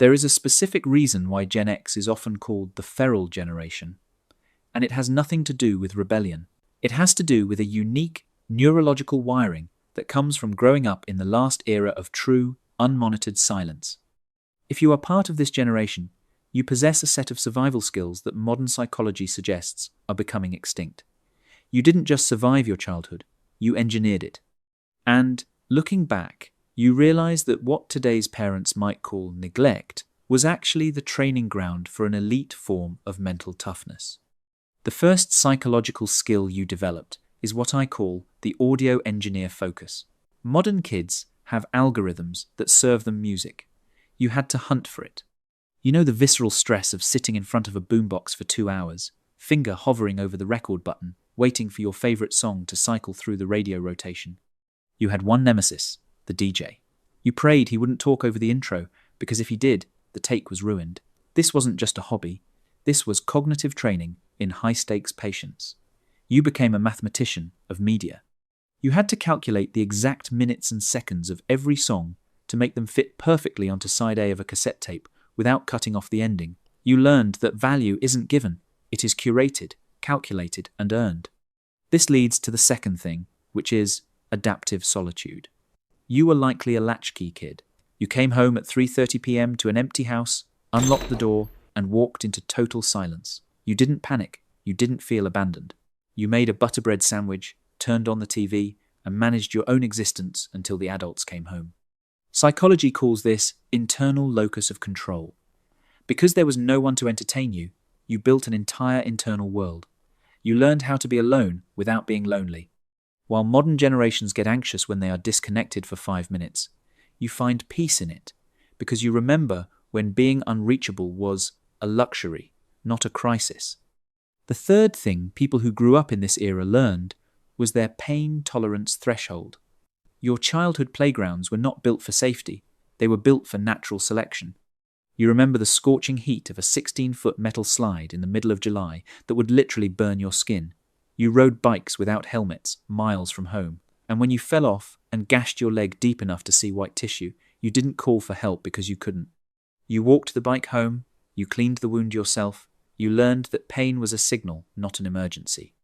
There is a specific reason why Gen X is often called the feral generation, and it has nothing to do with rebellion. It has to do with a unique neurological wiring that comes from growing up in the last era of true, unmonitored silence. If you are part of this generation, you possess a set of survival skills that modern psychology suggests are becoming extinct. You didn't just survive your childhood, you engineered it. And, looking back, you realize that what today's parents might call neglect was actually the training ground for an elite form of mental toughness. The first psychological skill you developed is what I call the audio engineer focus. Modern kids have algorithms that serve them music. You had to hunt for it. You know the visceral stress of sitting in front of a boombox for 2 hours, finger hovering over the record button, waiting for your favorite song to cycle through the radio rotation. You had one nemesis, the DJ. You prayed he wouldn't talk over the intro, because if he did, the take was ruined. This wasn't just a hobby. This was cognitive training in high-stakes patience. You became a mathematician of media. You had to calculate the exact minutes and seconds of every song to make them fit perfectly onto side A of a cassette tape without cutting off the ending. You learned that value isn't given, it is curated, calculated, and earned. This leads to the second thing, which is adaptive solitude. You were likely a latchkey kid. You came home at 3:30 p.m. to an empty house, unlocked the door, and walked into total silence. You didn't panic. You didn't feel abandoned. You made a butterbread sandwich, turned on the TV, and managed your own existence until the adults came home. Psychology calls this internal locus of control. Because there was no one to entertain you, you built an entire internal world. You learned how to be alone without being lonely. While modern generations get anxious when they are disconnected for 5 minutes, you find peace in it, because you remember when being unreachable was a luxury, not a crisis. The third thing people who grew up in this era learned was their pain tolerance threshold. Your childhood playgrounds were not built for safety, they were built for natural selection. You remember the scorching heat of a 16-foot metal slide in the middle of July that would literally burn your skin. You rode bikes without helmets, miles from home, and when you fell off and gashed your leg deep enough to see white tissue, you didn't call for help because you couldn't. You walked the bike home, you cleaned the wound yourself, you learned that pain was a signal, not an emergency.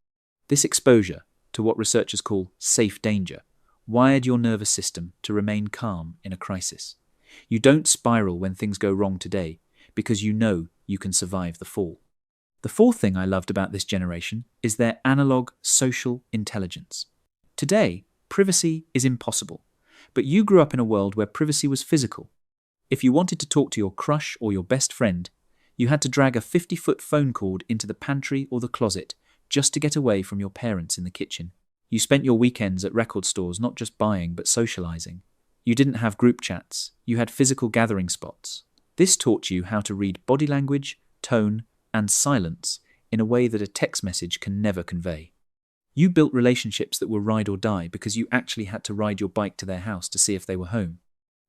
This exposure to what researchers call safe danger wired your nervous system to remain calm in a crisis. You don't spiral when things go wrong today because you know you can survive the fall. The fourth thing I loved about this generation is their analog social intelligence. Today, privacy is impossible, but you grew up in a world where privacy was physical. If you wanted to talk to your crush or your best friend, you had to drag a 50-foot phone cord into the pantry or the closet just to get away from your parents in the kitchen. You spent your weekends at record stores not just buying but socializing. You didn't have group chats, you had physical gathering spots. This taught you how to read body language, tone, and silence in a way that a text message can never convey. You built relationships that were ride or die because you actually had to ride your bike to their house to see if they were home.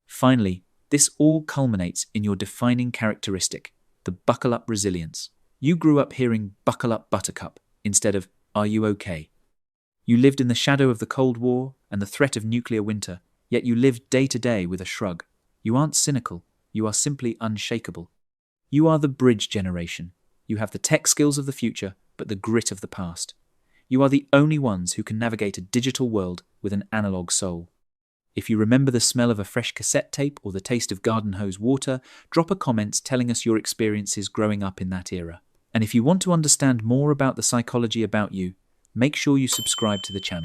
Finally, this all culminates in your defining characteristic, the buckle-up resilience. You grew up hearing "buckle up, buttercup" instead of "are you okay?" You lived in the shadow of the Cold War and the threat of nuclear winter, yet you lived day to day with a shrug. You aren't cynical, you are simply unshakable. You are the bridge generation. You have the tech skills of the future, but the grit of the past. You are the only ones who can navigate a digital world with an analog soul. If you remember the smell of a fresh cassette tape or the taste of garden hose water, drop a comment telling us your experiences growing up in that era. And if you want to understand more about the psychology about you, make sure you subscribe to the channel.